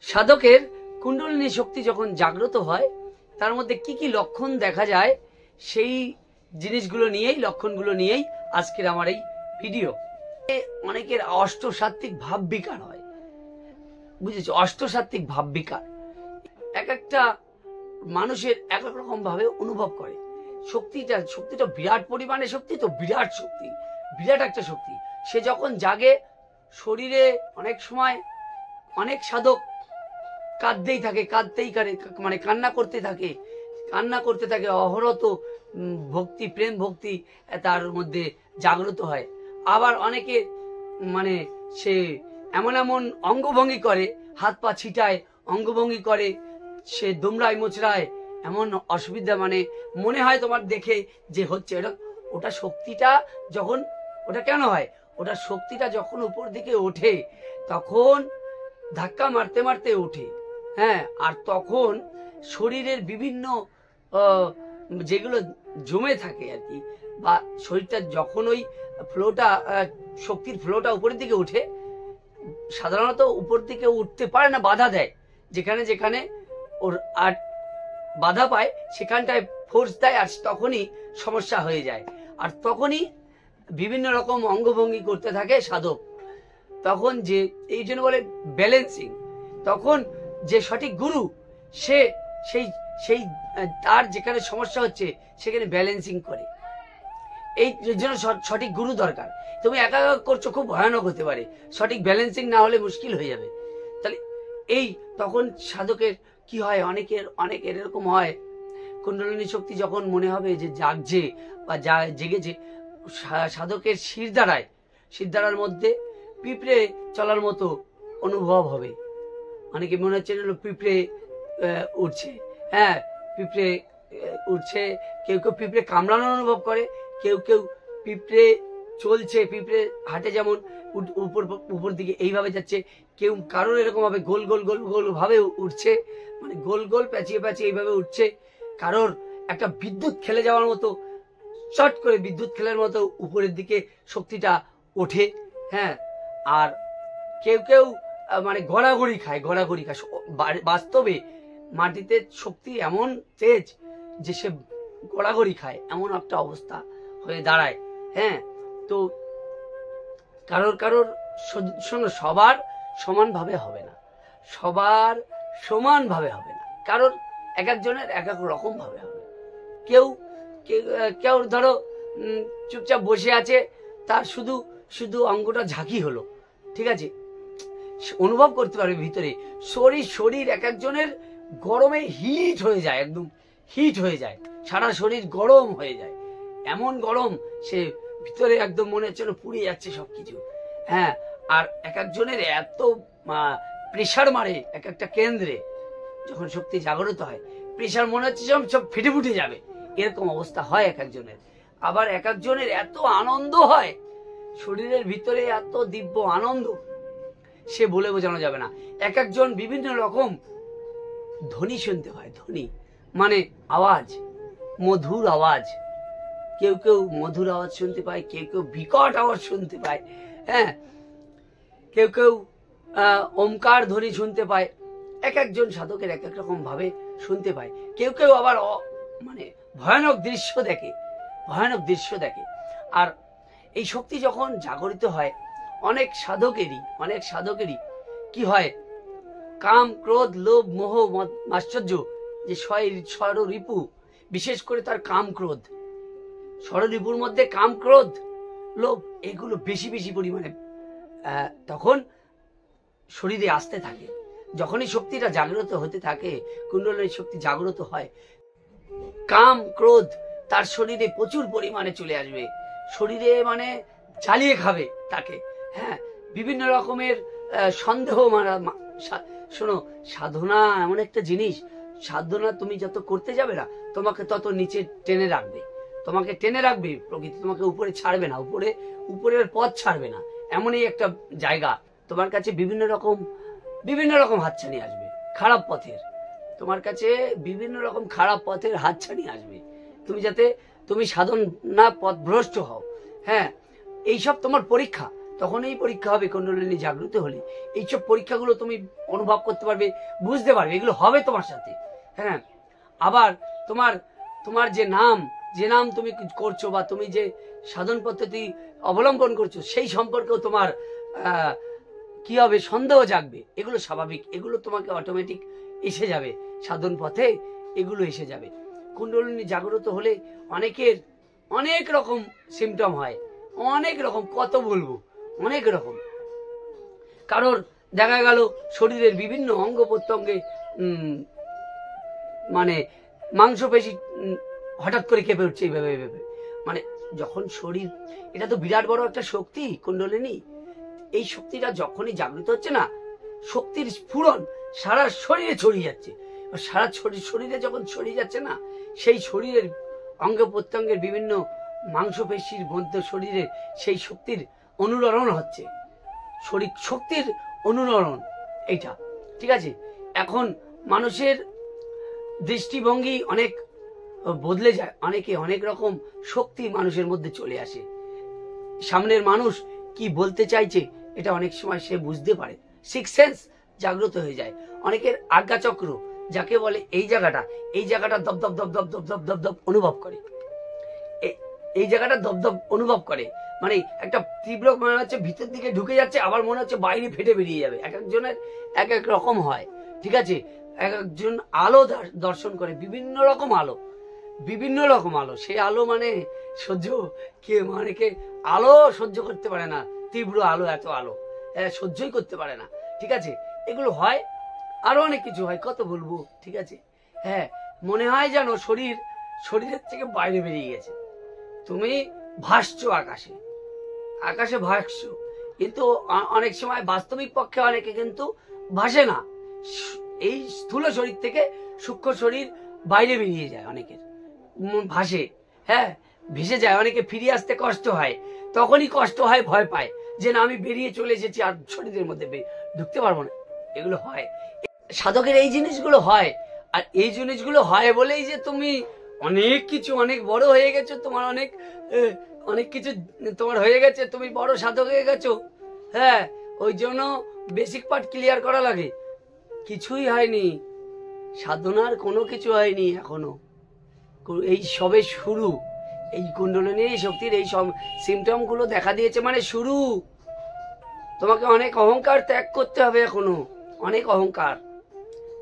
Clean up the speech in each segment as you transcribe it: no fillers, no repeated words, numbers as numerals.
সাধকের কুণ্ডলিনী শক্তি যখন জাগ্রত হয় তার মধ্যে কি কি লক্ষণ দেখা যায় সেই জিনিসগুলো নিয়েই লক্ষণগুলো নিয়েই আজকের আমার এই ভিডিও। অনেকের অষ্টসাত্ত্বিক ভাব বিকার হয়, বুঝেছো? অষ্টসাত্ত্বিক ভাব বিকার এক একটা মানুষের এক এক রকম ভাবে অনুভব করে। শক্তিটা বিরাট পরিমাণে শক্তি, তো বিরাট শক্তি, বিরাট একটা শক্তি। সে যখন জাগে শরীরে অনেক সময় অনেক সাধক কাঁদতেই থাকে, মানে কান্না করতে থাকে অহরত। ভক্তি, প্রেম ভক্তি তার মধ্যে জাগ্রত হয়। আবার অনেকে মানে সে এমন এমন অঙ্গভঙ্গি করে, হাত পা ছিটায়, অঙ্গভঙ্গি করে, সে দুমড়ায় মোচড়ায়, এমন অসুবিধা, মানে মনে হয় তোমার দেখে যে হচ্ছে ওটা শক্তিটা যখন, ওটা কেন হয়, ওটা শক্তিটা যখন উপর দিকে ওঠে তখন ধাক্কা মারতে মারতে ওঠে, হ্যাঁ। আর তখন শরীরের বিভিন্ন যেগুলো জমে থাকে আর কি, বা শরীরটা যখন ওই ফ্লোটা, শক্তির ফ্লোটা উপরের দিকে ওঠে, সাধারণত উপর দিকে উঠতে পারে না, বাধা দেয়। যেখানে যেখানে ওর আর বাধা পায় সেখানটায় ফোর্স দেয়, আর তখনই সমস্যা হয়ে যায়। আর তখনই বিভিন্ন রকম অঙ্গভঙ্গি করতে থাকে সাধক। তখন যে এই জন্য বলে ব্যালেন্সিং, তখন যে সঠিক গুরু সে সেই তার যেখানে সমস্যা হচ্ছে সেখানে ব্যালেন্সিং করে। এই জন্য সঠিক গুরু দরকার। তুমি একা একা করছো, খুব ভয়ানক হতে পারে, সঠিক ব্যালেন্সিং না হলে মুশকিল হয়ে যাবে। তাহলে এই তখন সাধকের কি হয়, অনেকের এরকম হয়, কুণ্ডলিনী শক্তি যখন মনে হবে যে জাগছে বা জেগেছে, সাধকের শিরদাঁড়ার মধ্যে পিঁপড়ে চলার মতো অনুভব হবে। অনেকে মনে হচ্ছে পিঁপড়ে উঠছে, হ্যাঁ, পিঁপড়ে উঠছে। কেউ কেউ পিঁপড়ে কামড়ানোর অনুভব করে, কেউ কেউ পিঁপড়ে চলছে, পিঁপড়ে হাঁটে যেমন উপর দিকে এইভাবে যাচ্ছে, কেউ কারোর এরকম ভাবে গোল গোল গোল গোল ভাবে উঠছে, মানে গোল গোল প্যাচিয়ে প্যাচিয়ে এইভাবে উঠছে। কারোর একটা বিদ্যুৎ খেলে যাওয়ার মতো, চট করে বিদ্যুৎ খেলার মতো উপরের দিকে শক্তিটা ওঠে, হ্যাঁ। আর কেউ কেউ মানে গড়াগড়ি খায়। বাস্তবে মাটিতে শক্তি এমন তেজ যে সে গড়াগড়ি খায়, এমন একটা অবস্থা হয়ে দাঁড়ায়, হ্যাঁ। তো কারোর সবার সমানভাবে হবে না, কারোর এক একজনের এক এক রকম ভাবে হবে। কেউ ধরো চুপচাপ বসে আছে, তার শুধু অঙ্গটা ঝাঁকি হলো, ঠিক আছে, অনুভব করতে পারবে ভিতরে শরীর এক একজনের গরমে হিট হয়ে যায়, একদম হিট হয়ে যায়, সারা শরীর গরম হয়ে যায়, এমন গরম সে ভিতরে একদম মনে হচ্ছে পুড়ে যাচ্ছে সবকিছু, হ্যাঁ। আর এক একজনের এত প্রেশার মারে এক একটা কেন্দ্রে, যখন শক্তি জাগ্রত হয় প্রেশার মনে হচ্ছে সব ফেটে ফুটে যাবে, এরকম অবস্থা হয় এক একজনের। আবার এক একজনের এত আনন্দ হয়, শরীরের ভিতরে এত দিব্য আনন্দ সে বলে বোঝানো যাবে না। এক একজন বিভিন্ন রকম ধ্বনি শুনতে পায়, ধ্বনি মানে আওয়াজ, মধুর আওয়াজ। কেউ কেউ মধুর আওয়াজ শুনতে পায়, কেউ কেউ বিকট আওয়াজ শুনতে পায়, হ্যাঁ। কেউ কেউ ওমকার ধ্বনি শুনতে পায়। এক একজন সাধকের এক এক রকম ভাবে শুনতে পায়। কেউ কেউ আবার মানে ভয়ানক দৃশ্য দেখে। আর এই শক্তি যখন জাগরিত হয় অনেক সাধকেরই কি হয়, কাম, ক্রোধ, লোভ, মোহ, মাশ্চর্য, যে ষড়রিপু, বিশেষ করে তার কাম, ক্রোধ, ষড়রিপুর মধ্যে কাম, ক্রোধ, লোভ, এগুলো বেশি পরিমাণে তখন শরীরে আসতে থাকে। যখনই শক্তিটা জাগ্রত হতে থাকে, কুণ্ডলিনী শক্তি জাগ্রত হয়, কাম, ক্রোধ তার শরীরে প্রচুর পরিমাণে চলে আসবে, শরীরে মানে জ্বালিয়ে খাবে তাকে, হ্যাঁ। বিভিন্ন রকমের সন্দেহ শোনো, সাধনা এমন একটা জিনিস, সাধনা তুমি যত করতে যাবে না তোমাকে তত নিচে টেনে রাখবে প্রকৃতি, তোমাকে উপরে ছাড়বে না, উপরের পথ ছাড়বে না। এমনই একটা জায়গা, তোমার কাছে বিভিন্ন রকম হাতছানি আসবে খারাপ পথের, তোমার কাছে বিভিন্ন রকম খারাপ পথের হাতছানি আসবে, তুমি যাতে তুমি সাধনা পথ ভ্রষ্ট হও, হ্যাঁ। এইসব তোমার পরীক্ষা, তখন এই পরীক্ষা হবে কুণ্ডলিনী জাগ্রত হলে। এইসব পরীক্ষাগুলো তুমি অনুভব করতে পারবে, বুঝতে পারবে, এগুলো হবে তোমার সাথে। হ্যাঁ, আবার তোমার যে নাম তুমি করছো বা তুমি যে সাধন পদ্ধতি অবলম্বন করছো সেই সম্পর্কেও তোমার কি হবে, সন্দেহ জাগবে। এগুলো স্বাভাবিক, এগুলো তোমাকে অটোমেটিক এসে যাবে সাধন পথে, এগুলো এসে যাবে। কুণ্ডলিনী জাগ্রত হলে অনেকের অনেক রকম সিমটম হয়, অনেক রকম, কত বলবো, অনেক রকম। কারোর দেখা গেল শরীরের বিভিন্ন অঙ্গ প্রত্যঙ্গে মানে মাংসপেশি হঠাৎ করে কেঁপে উঠছে এইভাবে এইভাবে। মানে যখন শরীর, এটা তো বিরাট বড় একটা শক্তি কুণ্ডলিনী, এই শক্তিটা যখনই জাগ্রত হচ্ছে না, শক্তির স্ফুরণ সারা শরীরে ছড়িয়ে যাচ্ছে। সারা শরীরে যখন ছড়িয়ে যাচ্ছে না, সেই শরীরের অঙ্গ প্রত্যঙ্গের বিভিন্ন মাংসপেশির মধ্যে শরীরে সেই শক্তির অনুরণন হচ্ছে, শক্তির অনুরণন এইটা, ঠিক আছে। এখন মানুষের দৃষ্টিভঙ্গি অনেক বদলে যায়, অনেকে অনেক রকম শক্তি মানুষের মধ্যে চলে আসে। সামনের মানুষ কি বলতে চাইছে এটা অনেক সময় সে বুঝতে পারে, সিক্স সেন্স জাগ্রত হয়ে যায়। অনেকের আজ্ঞাচক্র যাকে বলে, এই জায়গাটা দপ দপ দপ দপ দপ দপ দপ দপ অনুভব করে, এই জায়গাটা দপ দপ অনুভব করে, মানে একটা তীব্র মনে হচ্ছে ভিতর দিকে ঢুকে যাচ্ছে, আবার মনে হচ্ছে বাইরে ফেটে বেরিয়ে যাবে। এক একজনের এক এক রকম হয়, ঠিক আছে। এক একজন আলো দর্শন করে, বিভিন্ন রকম আলো, সেই আলো মানে আলো সহ্য করতে পারে না, তীব্র আলো, এত আলো সহ্যই করতে পারে না, ঠিক আছে। এগুলো হয়, আরো অনেক কিছু হয়, কত বলবো, ঠিক আছে। হ্যাঁ, মনে হয় যেন শরীরের থেকে বাইরে বেরিয়ে গেছে, তুমি ভাসছো আকাশে ভাসছো, কিন্তু অনেক সময় বাস্তবিক পক্ষে অনেকে কিন্তু ভাসে না, এই স্থূল শরীর থেকে সূক্ষ্ম শরীর বাইরে বেরিয়ে যায়, অনেকের ভাসে, হ্যাঁ ভেসে যায়। অনেকে ফিরে আসতে কষ্ট হয়, তখনই কষ্ট হয়, ভয় পায় যে না আমি বেরিয়ে চলে এসেছি, আর শরীরের মধ্যে ঢুকতে পারবো না। এগুলো হয়, সাধকের এই জিনিসগুলো হয়। আর এই জিনিসগুলো হয় বলেই যে তুমি অনেক কিছু, অনেক বড় হয়ে গেছো, তোমার অনেক কিছু তোমার হয়ে গেছে, তুমি বড় সাধক হয়ে গেছো, হ্যাঁ ওই জন্য বেসিক পার্ট ক্লিয়ার করা লাগে। কিছুই হয়নি, সাধনার কোনো কিছু হয়নি এখনো, এই সবে শুরু। এই কুণ্ডলিনী শক্তির এই সব সিমটম গুলো দেখা দিয়েছে মানে শুরু। তোমাকে অনেক অহংকার ত্যাগ করতে হবে এখনো, অনেক অহংকার,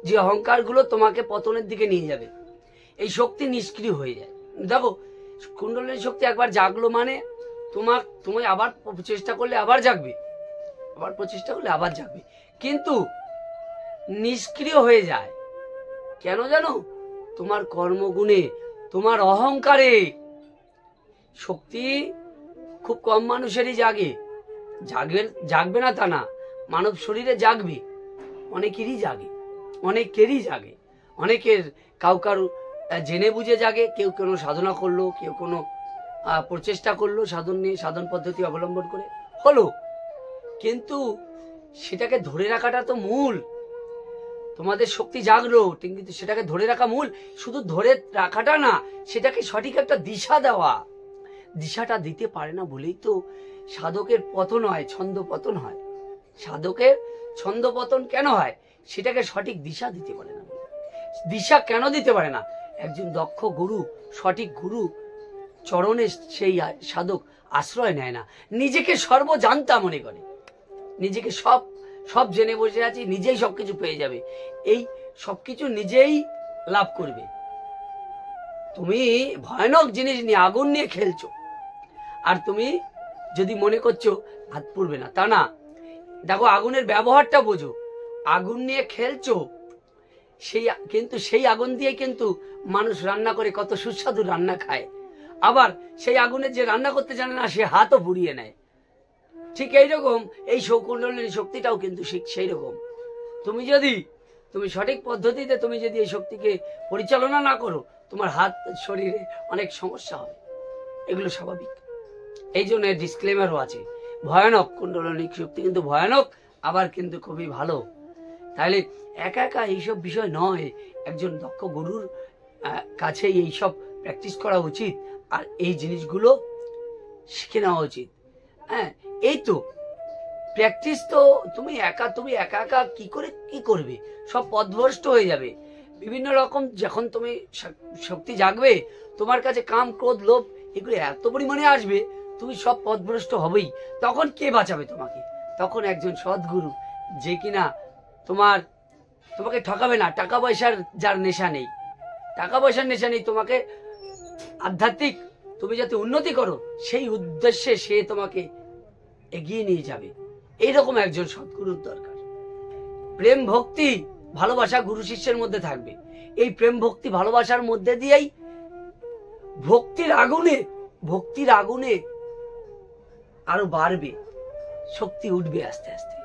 যে অহংকার গুলো তোমাকে পতনের দিকে নিয়ে যাবে। এই শক্তি নিষ্ক্রিয় হয়ে যায়। দেখো, কুণ্ডলিনী শক্তি একবার জাগলো মানে তুমি আবার চেষ্টা করলে আবার জাগবে, আবার প্রচেষ্টা করলে আবার জাগবে, কিন্তু নিষ্ক্রিয় হয়ে যায় কেন জানো? তোমার কর্মগুণে, তোমার অহংকারে। শক্তি খুব কম মানুষেরই জাগবে না তা না, মানব শরীরে জাগবে, অনেকেরই জাগে, অনেকের কাউ জেনে বুঝে জাগে, কেউ কোনো সাধনা করলো, কেউ কোনো প্রচেষ্টা করলো, সাধন পদ্ধতি অবলম্বন করে হলো, কিন্তু সেটাকে ধরে রাখাটা তো মূল। তোমাদের শক্তি জাগলো, কিন্তু সেটাকে ধরে রাখা মূল। শুধু ধরে রাখাটা না, সেটাকে সঠিক একটা দিশা দেওয়া, দিশাটা দিতে পারে না বলেই তো সাধকের পতন হয়, ছন্দ পতন হয়। সাধকের ছন্দ পতন কেন হয়? সেটাকে সঠিক দিশা দিতে পারে না। দিশা কেন দিতে পারে না? একজন দক্ষ গুরু, সঠিক গুরু চরণে সেই সাধক আশ্রয় নেয় না, নিজেকে সর্বজান্তা মনে করে, নিজেকে সব জেনে বসে আছি, নিজেই সবকিছু পেয়ে যাবে, এই সবকিছু নিজেই লাভ করবে। তুমি ভয়ানক জিনিস নিয়ে, আগুন নিয়ে খেলছো, আর তুমি যদি মনে করছো হাত পুড়বে না, তা না। দেখো, আগুনের ব্যবহারটা বোঝো। আগুন নিয়ে খেলছো, কিন্তু সেই আগুন দিয়ে কিন্তু মানুষ রান্না করে, কত সুস্বাদু রান্না খায়। আবার সেই আগুনের যে রান্না করতে জানে না, সে হাতও পুড়িয়ে নেয়। ঠিক এইরকম এই কুণ্ডলিনী শক্তিটাও কিন্তু সেই রকম। তুমি সঠিক পদ্ধতিতে তুমি যদি এই শক্তিকে পরিচালনা না করো, তোমার হাত শরীরে অনেক সমস্যা হবে, এগুলো স্বাভাবিক। এই জন্য ডিসক্লেমারও আছে, ভয়ানক কুণ্ডলিনী শক্তি কিন্তু ভয়ানক, আবার কিন্তু খুবই ভালো। তাহলে একা একা এইসব বিষয় নয়, একজন দক্ষ গুরুর কাছে এইসব প্র্যাকটিস করা উচিত, আর এই জিনিসগুলো শিখে নেওয়া উচিত। হ্যাঁ, এই তো প্র্যাকটিস তো তুমি একা একা কি করে কি করবে, সব পথভ্রষ্ট হয়ে যাবে। বিভিন্ন রকম যখন তুমি শক্তি জাগবে, তোমার কাছে কাম ক্রোধ লোভ এগুলো এত পরিমাণে আসবে, তুমি সব পথভ্রষ্ট হবেই। তখন কে বাঁচাবে তোমাকে? তখন একজন সদ্গুরু, যে কিনা তোমাকে ঠকাবে না। টাকা পয়সার যার নেশা নেই, টাকা পয়সার নেশা নেই, তোমাকে আধ্যাত্মিক তুমি যাতে উন্নতি করো সেই উদ্দেশ্যে সে তোমাকে এগিয়ে নিয়ে যাবে। এইরকম একজন সদ্গুরুর দরকার। প্রেম ভক্তি ভালোবাসা গুরু শিষ্যের মধ্যে থাকবে। এই প্রেম ভক্তি ভালোবাসার মধ্যে দিয়েই ভক্তির আগুনে আরো বাড়বে, শক্তি উঠবে আস্তে আস্তে।